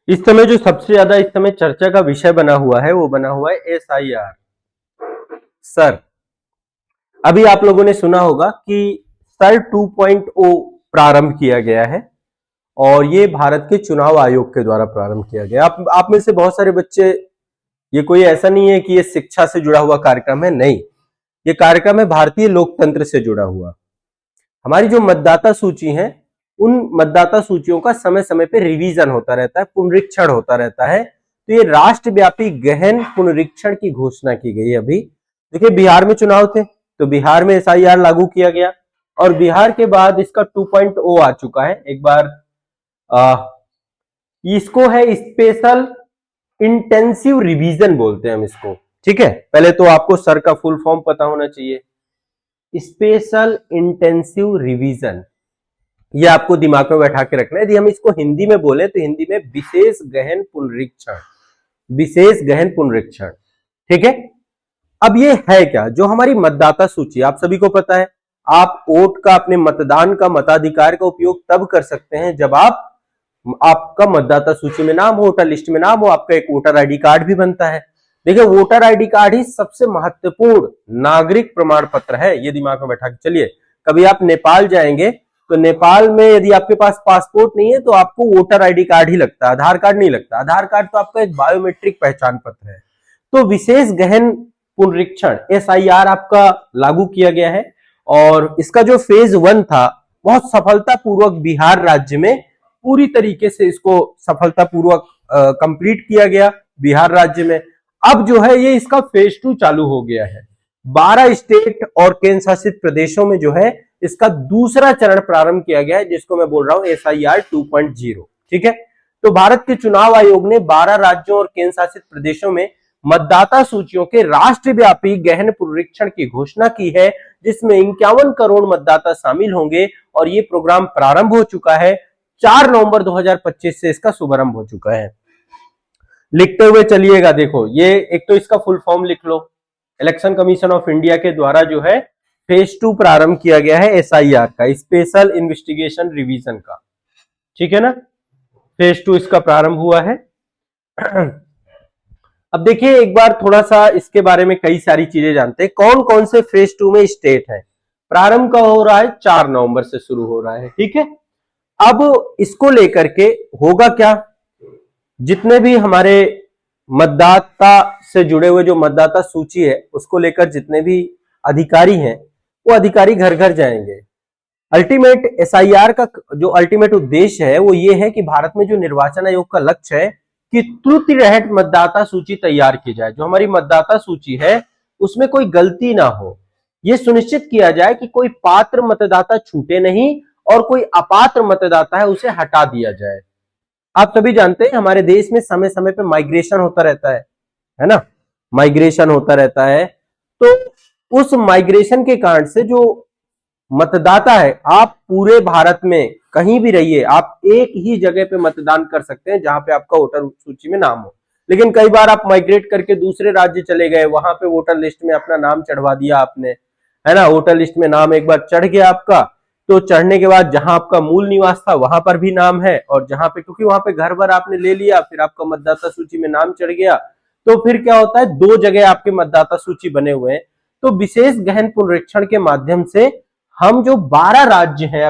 इस समय जो सबसे ज्यादा इस समय चर्चा का विषय बना हुआ है वो बना हुआ है एसआईआर। सर, अभी आप लोगों ने सुना होगा कि सर 2.0 प्रारंभ किया गया है और ये भारत के चुनाव आयोग के द्वारा प्रारंभ किया गया। आप में से बहुत सारे बच्चे, ये कोई ऐसा नहीं है कि ये शिक्षा से जुड़ा हुआ कार्यक्रम है, नहीं, ये कार्यक्रम है भारतीय लोकतंत्र से जुड़ा हुआ। हमारी जो मतदाता सूची है, उन मतदाता सूचियों का समय समय पे रिवीजन होता रहता है, पुनरीक्षण होता रहता है। तो ये राष्ट्रव्यापी गहन पुनरीक्षण की घोषणा की गई अभी। देखिए, बिहार में चुनाव थे तो बिहार में एसआईआर लागू किया गया और बिहार के बाद इसका 2.0 आ चुका है। एक बार इसको है स्पेशल इंटेंसिव रिवीजन बोलते हैं हम इसको। ठीक है, पहले तो आपको सर का फुल फॉर्म पता होना चाहिए। स्पेशल इंटेंसिव रिवीजन, ये आपको दिमाग में बैठा के रखना है। यदि हम इसको हिंदी में बोले तो हिंदी में विशेष गहन पुनरीक्षण, विशेष गहन पुनरीक्षण। ठीक है, अब ये है क्या, जो हमारी मतदाता सूची, आप सभी को पता है, आप वोट का, अपने मतदान का, मताधिकार का उपयोग तब कर सकते हैं जब आपका मतदाता सूची में नाम हो, वोटर लिस्ट में नाम हो, आपका एक वोटर आईडी कार्ड भी बनता है। देखिए, वोटर आईडी कार्ड ही सबसे महत्वपूर्ण नागरिक प्रमाण पत्र है, ये दिमाग में बैठा के चलिए। कभी आप नेपाल जाएंगे तो नेपाल में यदि आपके पास पासपोर्ट नहीं है तो आपको वोटर आईडी कार्ड ही लगता है, आधार कार्ड नहीं लगता। आधार कार्ड तो आपका एक बायोमेट्रिक पहचान पत्र है। तो विशेष गहन पुनरीक्षण एसआईआर आपका लागू किया गया है और इसका जो फेज 1 था, बहुत सफलतापूर्वक बिहार राज्य में पूरी तरीके से इसको सफलतापूर्वक कंप्लीट किया गया बिहार राज्य में। अब जो है ये इसका फेज 2 चालू हो गया है। 12 स्टेट और केंद्र शासित प्रदेशों में जो है इसका दूसरा चरण प्रारंभ किया गया है, जिसको मैं बोल रहा हूं एसआईआर 2.0। ठीक है, तो भारत के चुनाव आयोग ने 12 राज्यों और केंद्र शासित प्रदेशों में मतदाता सूचियों के राष्ट्रव्यापी गहन पुनरीक्षण की घोषणा की है, जिसमें 51 करोड़ मतदाता शामिल होंगे और ये प्रोग्राम प्रारंभ हो चुका है। 4 नवंबर 2025 से इसका शुभारंभ हो चुका है। लिखते हुए चलिएगा। देखो, ये एक तो इसका फुल फॉर्म लिख लो। इलेक्शन कमीशन ऑफ इंडिया के द्वारा जो है फेज 2 प्रारंभ किया गया है एसआईआर का, स्पेशल इन्वेस्टिगेशन रिवीजन का। ठीक है ना, फेज 2 इसका प्रारंभ हुआ है। अब देखिए, एक बार थोड़ा सा इसके बारे में कई सारी चीजें जानते हैं। कौन कौन से फेज 2 में स्टेट है? प्रारंभ का हो रहा है 4 नवंबर से शुरू हो रहा है। ठीक है, अब इसको लेकर के होगा क्या, जितने भी हमारे मतदाता से जुड़े हुए जो मतदाता सूची है उसको लेकर जितने भी अधिकारी हैं, वो अधिकारी घर घर जाएंगे। अल्टीमेट एसआईआर का जो अल्टीमेट उद्देश्य है वो ये है कि भारत में जो निर्वाचन आयोग का लक्ष्य है कि त्रुटि रहित मतदाता सूची तैयार की जाए। जो हमारी मतदाता सूची है उसमें कोई गलती ना हो, ये सुनिश्चित किया जाए कि कोई पात्र मतदाता छूटे नहीं और कोई अपात्र मतदाता है उसे हटा दिया जाए। आप सभी जानते हैं हमारे देश में समय समय पे माइग्रेशन होता रहता है ना, माइग्रेशन होता रहता है। तो उस माइग्रेशन के कारण से जो मतदाता है, आप पूरे भारत में कहीं भी रहिए, आप एक ही जगह पे मतदान कर सकते हैं जहां पे आपका वोटर सूची में नाम हो। लेकिन कई बार आप माइग्रेट करके दूसरे राज्य चले गए, वहां पे वोटर लिस्ट में अपना नाम चढ़वा दिया आपने, है ना, वोटर लिस्ट में नाम एक बार चढ़ गया आपका, तो चढ़ने के बाद जहां आपका मूल निवास था वहां पर भी नाम है, और जहां पे, क्योंकि वहां पे घर भर आपने ले लिया, फिर आपका मतदाता सूची में नाम चढ़ गया, तो फिर क्या होता है, 2 जगह आपके मतदाता सूची बने हुए हैं। तो विशेष गहन पुनरीक्षण के माध्यम से हम जो 12 राज्य हैं,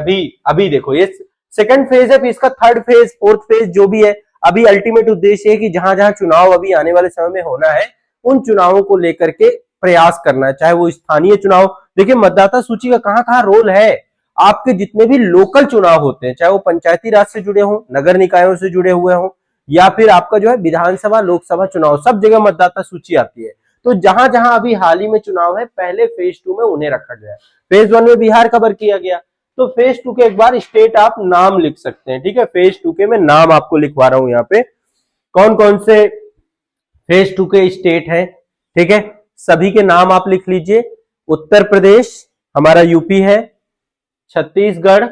अभी देखो ये सेकंड फेज है, फिर इसका थर्ड फेज, फोर्थ फेज जो भी है, अभी अल्टीमेट उद्देश्य है कि जहां जहां चुनाव अभी आने वाले समय में होना है, उन चुनावों को लेकर के प्रयास करना है, चाहे वो स्थानीय चुनाव। देखिए, मतदाता सूची का कहां कहां रोल है। आपके जितने भी लोकल चुनाव होते हैं, चाहे वो पंचायती राज से जुड़े हों, नगर निकायों से जुड़े हुए हों, या फिर आपका जो है विधानसभा लोकसभा चुनाव, सब जगह मतदाता सूची आती है। तो जहां जहां अभी हाल ही में चुनाव है, पहले फेज 2 में उन्हें रखा गया है। फेज 1 में बिहार कवर किया गया, तो फेज 2 के एक बार स्टेट आप नाम लिख सकते हैं। ठीक है, फेज 2 के मैं नाम आपको लिखवा रहा हूं यहाँ पे, कौन कौन से फेज 2 के स्टेट हैं। ठीक है, सभी के नाम आप लिख लीजिए। उत्तर प्रदेश हमारा यूपी है, छत्तीसगढ़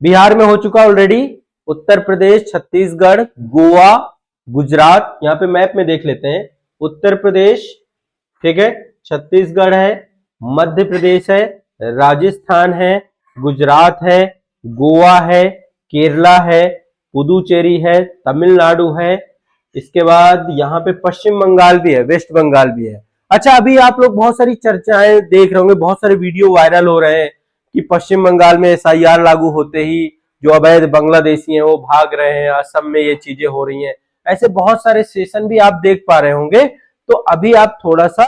बिहार में हो चुका ऑलरेडी, उत्तर प्रदेश, छत्तीसगढ़, गोवा, गुजरात, यहाँ पे मैप में देख लेते हैं, उत्तर प्रदेश, ठीक है, छत्तीसगढ़ है, मध्य प्रदेश है, राजस्थान है, गुजरात है, गोवा है, केरला है, पुदुचेरी है, तमिलनाडु है, इसके बाद यहाँ पे पश्चिम बंगाल भी है, वेस्ट बंगाल भी है। अच्छा, अभी आप लोग बहुत सारी चर्चाएं देख रहे होंगे, बहुत सारे वीडियो वायरल हो रहे हैं कि पश्चिम बंगाल में एसआईआर लागू होते ही जो अवैध बांग्लादेशी हैं वो भाग रहे हैं, असम में ये चीजें हो रही हैं, ऐसे बहुत सारे सेशन भी आप देख पा रहे होंगे। तो अभी आप थोड़ा सा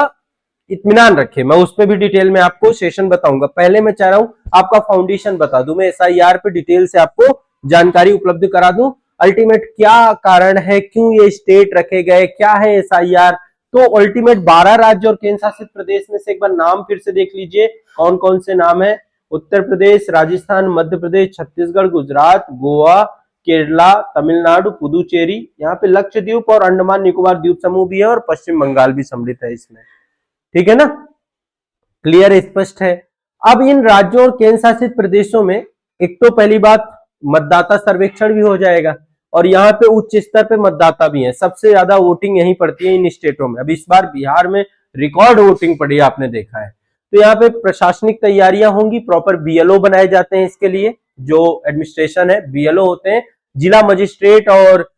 इत्मीनान रखें, मैं उस पर भी डिटेल में आपको सेशन बताऊंगा। पहले मैं चाह रहा हूं आपका फाउंडेशन बता दूं, मैं एसआईआर पे डिटेल से आपको जानकारी उपलब्ध करा दूं, अल्टीमेट क्या कारण है, क्यों ये स्टेट रखे गए, क्या है एसआईआर। तो अल्टीमेट 12 राज्य और केंद्र शासित प्रदेश में से एक बार नाम फिर से देख लीजिए, कौन कौन से नाम है। उत्तर प्रदेश, राजस्थान, मध्य प्रदेश, छत्तीसगढ़, गुजरात, गोवा, केरला, तमिलनाडु, पुदुचेरी, यहाँ पे लक्षद्वीप और अंडमान निकोबार द्वीप समूह भी है और पश्चिम बंगाल भी सम्मिलित है इसमें। ठीक है ना, क्लियर, स्पष्ट है। अब इन राज्यों और केंद्र शासित प्रदेशों में एक तो पहली बात मतदाता सर्वेक्षण भी हो जाएगा और यहाँ पे उच्च स्तर पे मतदाता भी है, सबसे ज्यादा वोटिंग यहीं पड़ती है इन स्टेटों में। अब इस बार बिहार में रिकॉर्ड वोटिंग पड़ी, आपने देखा है। तो यहाँ पे प्रशासनिक तैयारियां होंगी, प्रॉपर बीएलओ बनाए जाते हैं इसके लिए, जो एडमिनिस्ट्रेशन है बीएलओ होते हैं, जिला मजिस्ट्रेट और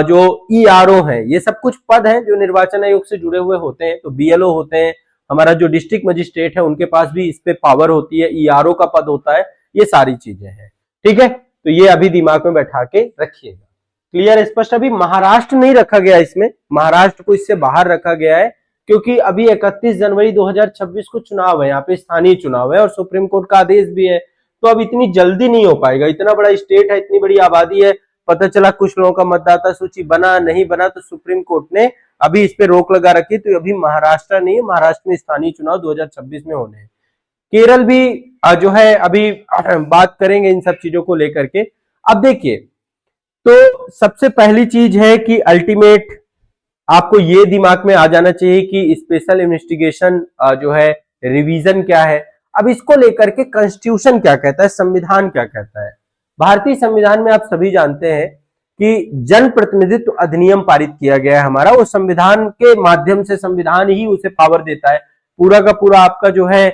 जो ईआरओ है, ये सब कुछ पद हैं जो निर्वाचन आयोग से जुड़े हुए होते हैं। तो बीएलओ होते हैं, हमारा जो डिस्ट्रिक्ट मजिस्ट्रेट है उनके पास भी इस पे पावर होती है, ईआरओ का पद होता है, ये सारी चीजें हैं। ठीक है, तो ये अभी दिमाग में बैठा के रखिएगा, क्लियर, स्पष्ट। अभी महाराष्ट्र नहीं रखा गया इसमें, महाराष्ट्र को इससे बाहर रखा गया है क्योंकि अभी 31 जनवरी 2026 को चुनाव है, यहाँ पे स्थानीय चुनाव है और सुप्रीम कोर्ट का आदेश भी है। तो अब इतनी जल्दी नहीं हो पाएगा, इतना बड़ा स्टेट है, इतनी बड़ी आबादी है, पता चला कुछ लोगों का मतदाता सूची बना नहीं बना, तो सुप्रीम कोर्ट ने अभी इस पे रोक लगा रखी। तो अभी महाराष्ट्र नहीं है, महाराष्ट्र में स्थानीय चुनाव 2026 में होने हैं। केरल भी जो है अभी बात करेंगे इन सब चीजों को लेकर के। अब देखिए, तो सबसे पहली चीज है कि अल्टीमेट आपको ये दिमाग में आ जाना चाहिए कि स्पेशल इन्वेस्टिगेशन जो है रिवीजन क्या है। अब इसको लेकर के कॉन्स्टिट्यूशन क्या कहता है, संविधान क्या कहता है। भारतीय संविधान में आप सभी जानते हैं कि जन प्रतिनिधित्व अधिनियम पारित किया गया है हमारा, वो संविधान के माध्यम से, संविधान ही उसे पावर देता है। पूरा का पूरा आपका जो है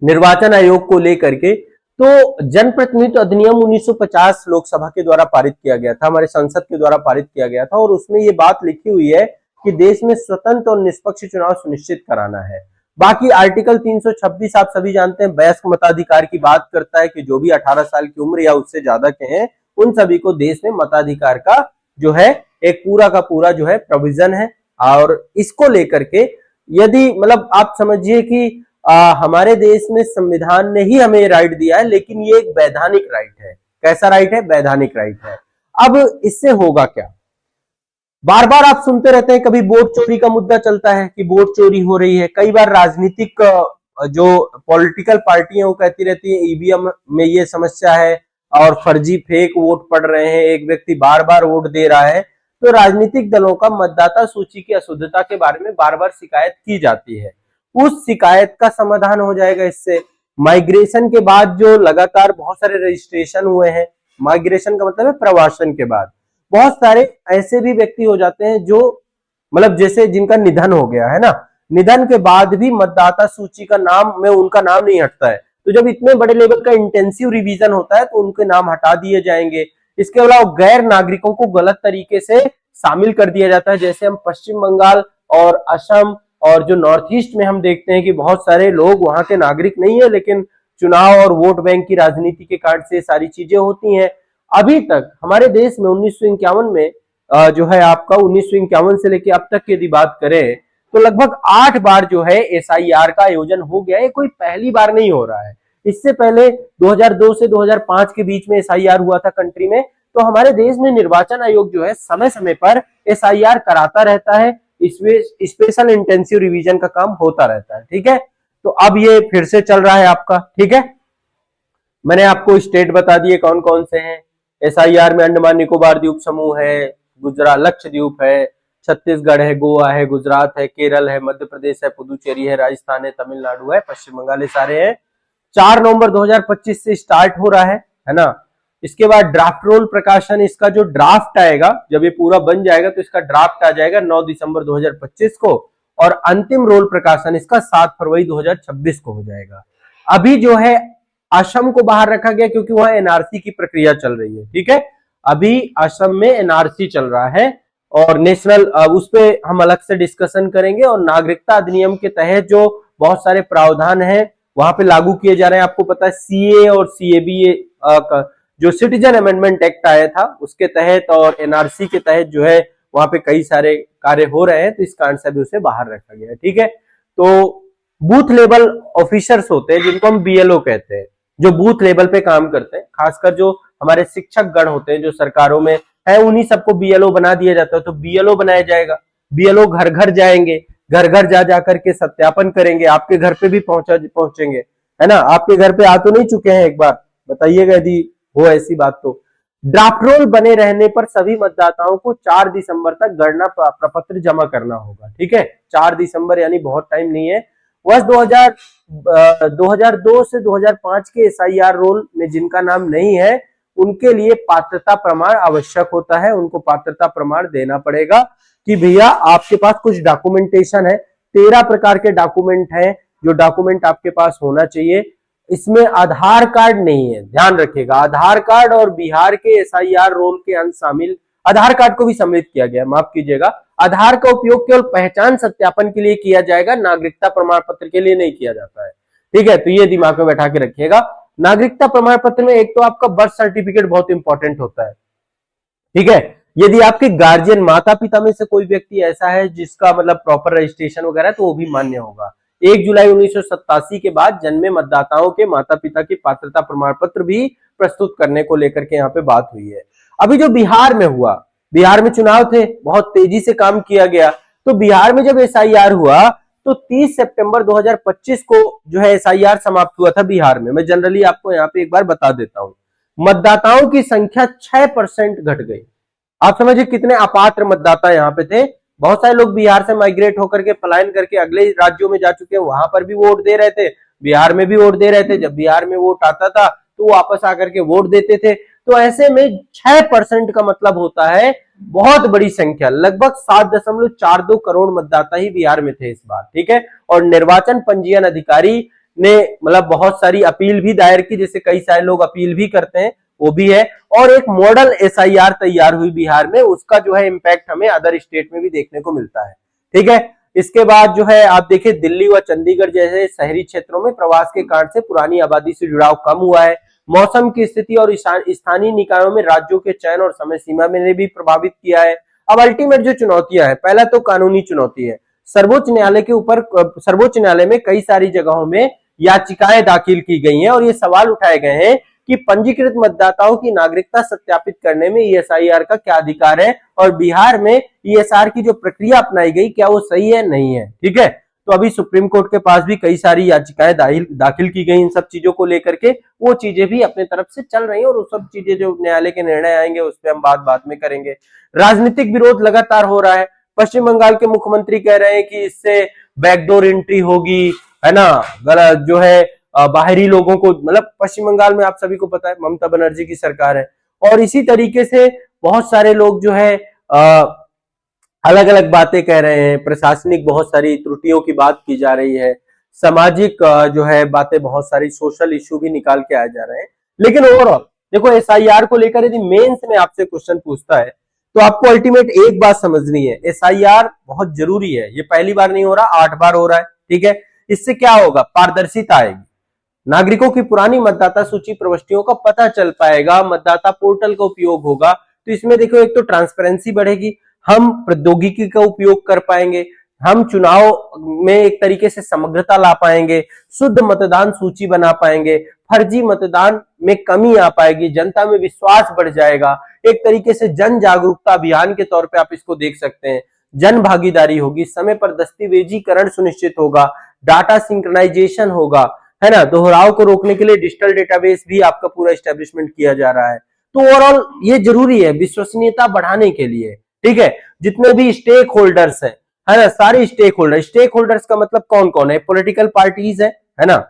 निर्वाचन आयोग को लेकर के, तो जनप्रतिनिधित्व अधिनियम 1950 लोकसभा के द्वारा पारित किया गया था, हमारे संसद के द्वारा पारित किया गया था, और उसमें ये बात लिखी हुई है कि देश में स्वतंत्र और निष्पक्ष चुनाव सुनिश्चित कराना है। बाकी आर्टिकल 326 आप सभी जानते हैं, वयस्क मताधिकार की बात करता है कि जो भी 18 साल की उम्र या उससे ज्यादा के हैं उन सभी को देश में मताधिकार का जो है एक पूरा का पूरा जो है प्रोविजन है। और इसको लेकर के यदि मतलब आप समझिए कि हमारे देश में संविधान ने ही हमें राइट दिया है, लेकिन ये एक वैधानिक राइट है। कैसा राइट है? वैधानिक राइट है। अब इससे होगा क्या, बार बार आप सुनते रहते हैं, कभी वोट चोरी का मुद्दा चलता है कि वोट चोरी हो रही है, कई बार राजनीतिक जो पॉलिटिकल पार्टियां वो कहती रहती है ईवीएम में ये समस्या है और फर्जी फेक वोट पड़ रहे हैं, एक व्यक्ति बार बार वोट दे रहा है। तो राजनीतिक दलों का मतदाता सूची की अशुद्धता के बारे में बार बार शिकायत की जाती है, उस शिकायत का समाधान हो जाएगा इससे। माइग्रेशन के बाद जो लगातार बहुत सारे रजिस्ट्रेशन हुए हैं, माइग्रेशन का मतलब है प्रवासन के बाद, बहुत सारे ऐसे भी व्यक्ति हो जाते हैं जो मतलब जैसे जिनका निधन हो गया है ना, निधन के बाद भी मतदाता सूची का नाम में उनका नाम नहीं हटता है। तो जब इतने बड़े लेवल का इंटेंसिव रिवीजन होता है तो उनके नाम हटा दिए जाएंगे। इसके अलावा गैर नागरिकों को गलत तरीके से शामिल कर दिया जाता है, जैसे हम पश्चिम बंगाल और असम और जो नॉर्थ ईस्ट में हम देखते हैं कि बहुत सारे लोग वहां के नागरिक नहीं है, लेकिन चुनाव और वोट बैंक की राजनीति के कारण से सारी चीजें होती हैं। अभी तक हमारे देश में 1951 में जो है आपका 1951 से लेकर अब तक की यदि बात करें तो लगभग 8 बार जो है एसआईआर का आयोजन हो गया है, कोई पहली बार नहीं हो रहा है। इससे पहले 2002 से 2005 के बीच में एसआईआर हुआ था कंट्री में। तो हमारे देश में निर्वाचन आयोग जो है समय समय पर एसआईआर कराता रहता है, स्पेशल इंटेंसिव रिवीजन का काम होता रहता है। ठीक है, तो अब ये फिर से चल रहा है आपका। ठीक है, मैंने आपको स्टेट बता दिए कौन कौन से हैं एसआईआर में। अंडमान निकोबार द्वीप समूह है, गुजरात लक्षद्वीप है, छत्तीसगढ़ है, गोवा है, गुजरात है, केरल है, मध्य प्रदेश है, पुदुचेरी है, राजस्थान है, तमिलनाडु है, पश्चिम बंगाल, सारे हैं। 4 नवंबर 2025 से स्टार्ट हो रहा है ना। इसके बाद ड्राफ्ट रोल प्रकाशन, इसका जो ड्राफ्ट आएगा जब ये पूरा बन जाएगा तो इसका ड्राफ्ट आ जाएगा 9 दिसंबर 2025 को, और अंतिम रोल प्रकाशन इसका 7 फरवरी 2026 को हो जाएगा। अभी जो है असम को बाहर रखा गया क्योंकि वहां एनआरसी की प्रक्रिया चल रही है, ठीक है। अभी असम में एनआरसी चल रहा है और नेशनल, उस पे हम अलग से डिस्कशन करेंगे। और नागरिकता अधिनियम के तहत जो बहुत सारे प्रावधान हैं वहां पे लागू किए जा रहे हैं। आपको पता है सीए और सीएबी जो सिटीजन अमेंडमेंट एक्ट आया था उसके तहत और एनआरसी के तहत जो है वहां पे कई सारे कार्य हो रहे हैं, तो इस कारण से भी उसे बाहर रखा गया है, ठीक है। तो बूथ लेवल ऑफिसर्स होते हैं जिनको हम बीएलओ कहते हैं, जो बूथ लेवल पे काम करते हैं, खासकर जो हमारे शिक्षक गण होते हैं जो सरकारों में है, उन्हीं सबको बीएलओ बना दिया जाता है। तो बीएलओ बनाया जाएगा, बीएलओ घर घर जाएंगे, घर घर जा जाकर के सत्यापन करेंगे, आपके घर पे भी पहुंचेंगे, है ना। आपके घर पे आ तो नहीं चुके हैं, एक बार बताइएगा यदि हो ऐसी बात तो। ड्राफ्ट रोल बने रहने पर सभी मतदाताओं को 4 दिसंबर तक गणना प्रपत्र जमा करना होगा, ठीक है। 4 दिसंबर यानी बहुत टाइम नहीं है। वर्ष 2002 से 2005 के एसआईआर रोल में जिनका नाम नहीं है उनके लिए पात्रता प्रमाण आवश्यक होता है, उनको पात्रता प्रमाण देना पड़ेगा कि भैया आपके पास कुछ डॉक्यूमेंटेशन है। 13 प्रकार के डॉक्यूमेंट हैं जो डॉक्यूमेंट आपके पास होना चाहिए। इसमें आधार कार्ड नहीं है, ध्यान रखिएगा। आधार कार्ड और बिहार के एसआईआर रोल के अंश शामिल, आधार कार्ड को भी सम्मिलित किया गया, माफ कीजिएगा। आधार का उपयोग केवल पहचान सत्यापन के लिए किया जाएगा, नागरिकता प्रमाण पत्र के लिए नहीं किया जाता है, ठीक है। तो ये दिमाग में बैठा के रखिएगा। नागरिकता प्रमाण पत्र में एक तो आपका बर्थ सर्टिफिकेट बहुत इंपॉर्टेंट होता है, ठीक है। यदि आपके गार्जियन माता पिता में से कोई व्यक्ति ऐसा है जिसका मतलब प्रॉपर रजिस्ट्रेशन वगैरह, तो वो भी मान्य होगा। 1 जुलाई 1987 के बाद जन्मे मतदाताओं के माता पिता की पात्रता प्रमाण पत्र भी प्रस्तुत करने को लेकर के यहाँ पे बात हुई है। अभी जो बिहार में हुआ, बिहार में चुनाव थे, बहुत तेजी से काम किया गया। तो बिहार में जब एसआईआर हुआ तो 30 सितंबर 2025 को जो है एसआईआर समाप्त हुआ था बिहार में। मैं जनरली आपको यहाँ पे एक बार बता देता हूँ। मतदाताओं की संख्या 6% घट गई। आप समझिए कितने अपात्र मतदाता यहाँ पे थे। बहुत सारे लोग बिहार से माइग्रेट होकर के पलायन करके अगले राज्यों में जा चुके हैं, वहां पर भी वोट दे रहे थे, बिहार में भी वोट दे रहे थे। जब बिहार में वोट आता था तो वापस आकर के वोट देते थे। तो ऐसे में 6% का मतलब होता है बहुत बड़ी संख्या, लगभग 7.42 करोड़ मतदाता ही बिहार में थे इस बार, ठीक है। और निर्वाचन पंजीयन अधिकारी ने मतलब बहुत सारी अपील भी दायर की, जैसे कई सारे लोग अपील भी करते हैं, वो भी है। और एक मॉडल एसआईआर तैयार हुई बिहार में, उसका जो है इंपैक्ट हमें अदर स्टेट में भी देखने को मिलता है, ठीक है। इसके बाद जो है आप देखिए दिल्ली व चंडीगढ़ जैसे शहरी क्षेत्रों में प्रवास के कारण से पुरानी आबादी से जुड़ाव कम हुआ है। मौसम की स्थिति और स्थानीय निकायों में राज्यों के चयन और समय सीमा में भी प्रभावित किया है। अब अल्टीमेट जो चुनौतियां है, पहला तो कानूनी चुनौती है। सर्वोच्च न्यायालय के ऊपर, सर्वोच्च न्यायालय में कई सारी जगहों में याचिकाएं दाखिल की गई हैं और ये सवाल उठाए गए हैं कि पंजीकृत मतदाताओं की नागरिकता सत्यापित करने में ईएसआईआर का क्या अधिकार है और बिहार में ईएसआर की जो प्रक्रिया अपनाई गई क्या वो सही है नहीं है, ठीक है। तो अभी सुप्रीम कोर्ट के पास भी कई सारी याचिकाएं दाखिल की गई इन सब चीजों को लेकर के, वो चीजें भी अपने तरफ से चल रही हैं और वो सब चीजें जो न्यायालय के निर्णय आएंगे उस पर हम बात में करेंगे। राजनीतिक विरोध लगातार हो रहा है। पश्चिम बंगाल के मुख्यमंत्री कह रहे हैं कि इससे बैकडोर एंट्री होगी, है ना, गलत जो है बाहरी लोगों को, मतलब पश्चिम बंगाल में आप सभी को पता है ममता बनर्जी की सरकार है। और इसी तरीके से बहुत सारे लोग जो है अलग अलग बातें कह रहे हैं, प्रशासनिक बहुत सारी त्रुटियों की बात की जा रही है, सामाजिक जो है बातें, बहुत सारी सोशल इश्यू भी निकाल के आए जा रहे हैं। लेकिन ओवरऑल देखो एसआईआर को लेकर यदि मेंस में आपसे क्वेश्चन पूछता है तो आपको अल्टीमेट एक बात समझनी है, एसआईआर बहुत जरूरी है। ये पहली बार नहीं हो रहा, 8 बार हो रहा है, ठीक है। इससे क्या होगा, पारदर्शिता आएगी, नागरिकों की पुरानी मतदाता सूची प्रविष्टियों का पता चल पाएगा, मतदाता पोर्टल का उपयोग होगा। तो इसमें देखो एक तो ट्रांसपेरेंसी बढ़ेगी, हम प्रौद्योगिकी का उपयोग कर पाएंगे, हम चुनाव में एक तरीके से समग्रता ला पाएंगे, शुद्ध मतदान सूची बना पाएंगे, फर्जी मतदान में कमी आ पाएगी, जनता में विश्वास बढ़ जाएगा। एक तरीके से जन जागरूकता अभियान के तौर पे आप इसको देख सकते हैं। जन भागीदारी होगी, समय पर दस्तावेजीकरण सुनिश्चित होगा, डाटा सिंक्रोनाइजेशन होगा, है ना, दोहराव को रोकने के लिए डिजिटल डेटाबेस भी आपका पूरा एस्टेब्लिशमेंट किया जा रहा है। तो ओवरऑल ये जरूरी है विश्वसनीयता बढ़ाने के लिए, ठीक है। जितने भी स्टेक होल्डर्स है ना, सारे स्टेक होल्डर्स का मतलब कौन कौन है, पॉलिटिकल पार्टीज है ना,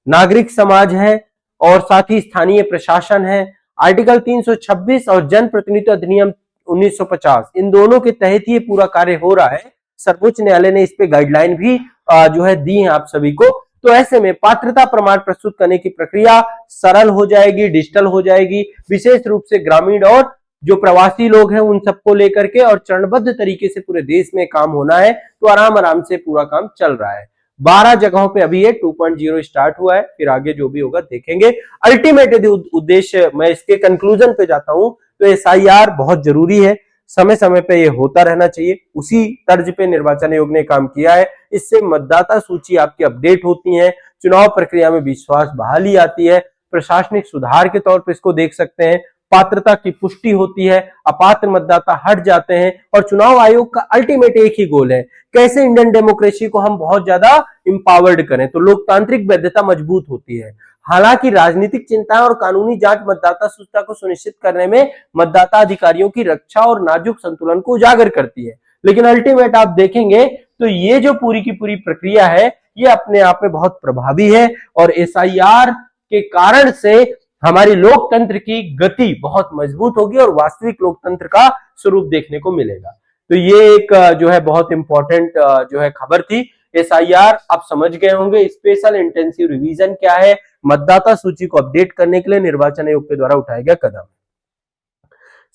नागरिक समाज है और साथ ही स्थानीय प्रशासन है। आर्टिकल 326 और जन प्रतिनिधित्व अधिनियम 1950, इन दोनों के तहत ये पूरा कार्य हो रहा है। सर्वोच्च न्यायालय ने इस पे गाइडलाइन भी जो है दी है आप सभी को। तो ऐसे में पात्रता प्रमाण प्रस्तुत करने की प्रक्रिया सरल हो जाएगी, डिजिटल हो जाएगी, विशेष रूप से ग्रामीण और जो प्रवासी लोग हैं उन सबको लेकर के, और चरणबद्ध तरीके से पूरे देश में काम होना है, तो आराम आराम से पूरा काम चल रहा है। 12 जगहों पे अभी ये 2.0 स्टार्ट हुआ है, फिर आगे जो भी होगा देखेंगे। अल्टीमेट यदि उद्देश्य मैं इसके कंक्लूजन पे जाता हूं तो एसआईआर बहुत जरूरी है, समय समय पे ये होता रहना चाहिए। उसी तर्ज पे निर्वाचन आयोग ने काम किया है। इससे मतदाता सूची आपकी अपडेट होती है, चुनाव प्रक्रिया में विश्वास बहाली आती है, प्रशासनिक सुधार के तौर पर इसको देख सकते हैं, पात्रता की पुष्टि होती है, अपात्र मतदाता हट जाते हैं, और चुनाव आयोग का अल्टीमेट एक ही गोल है, कैसे इंडियन डेमोक्रेसी को हम बहुत ज्यादा इंपावर्ड करें, तो लोकतांत्रिक वैधता मजबूत होती है। हालांकि राजनीतिक चिंताएं और कानूनी जांच मतदाता सूचिता को सुनिश्चित करने में मतदाता अधिकारियों की रक्षा और नाजुक संतुलन को उजागर करती है, लेकिन अल्टीमेट आप देखेंगे तो ये जो पूरी की पूरी प्रक्रिया है ये अपने आप में बहुत प्रभावी है, और एसआईआर के कारण से हमारी लोकतंत्र की गति बहुत मजबूत होगी और वास्तविक लोकतंत्र का स्वरूप देखने को मिलेगा। तो ये एक जो है बहुत इंपॉर्टेंट जो है खबर थी। एसआईआर आप समझ गए होंगे, स्पेशल इंटेंसिव रिवीजन क्या है, मतदाता सूची को अपडेट करने के लिए निर्वाचन आयोग के द्वारा उठाया गया कदम।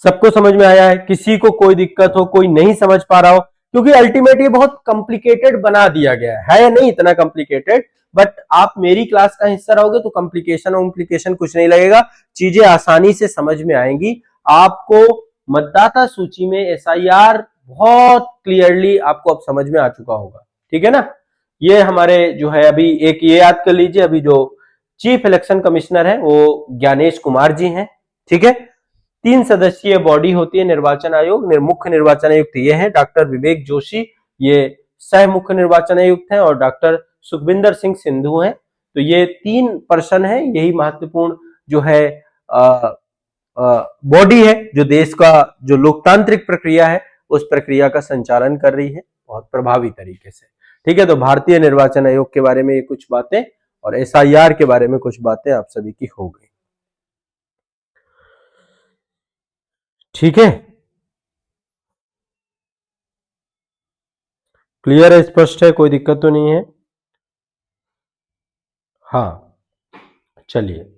सबको समझ में आया है? किसी को कोई दिक्कत हो, कोई नहीं समझ पा रहा हो, क्योंकि अल्टीमेट ये बहुत कॉम्प्लिकेटेड बना दिया गया है नहीं इतना कॉम्प्लिकेटेड, बट आप मेरी क्लास का हिस्सा रहोगे तो कॉम्प्लिकेशन कुछ नहीं लगेगा, चीजें आसानी से समझ में आएंगी। आपको मतदाता सूची में एसआईआर बहुत क्लियरली आपको अब समझ में आ चुका होगा, ठीक है ना। ये हमारे जो है अभी एक ये याद कर लीजिए, अभी जो चीफ इलेक्शन कमिश्नर है वो ज्ञानेश कुमार जी हैं, ठीक है। 3 सदस्यीय बॉडी होती है निर्वाचन आयोग, मुख्य निर्वाचन आयुक्त ये है डॉक्टर विवेक जोशी, ये सह मुख्य निर्वाचन आयुक्त हैं, और डॉक्टर सुखविंदर सिंह सिंधु हैं। तो ये 3 पर्सन है, यही महत्वपूर्ण जो है बॉडी है जो देश का जो लोकतांत्रिक प्रक्रिया है उस प्रक्रिया का संचालन कर रही है बहुत प्रभावी तरीके से, ठीक है। तो भारतीय निर्वाचन आयोग के बारे में ये कुछ बातें, और एसआईआर के बारे में कुछ बातें आप सभी की हो गई, ठीक है। क्लियर है, स्पष्ट है, कोई दिक्कत तो नहीं है? हाँ, चलिए।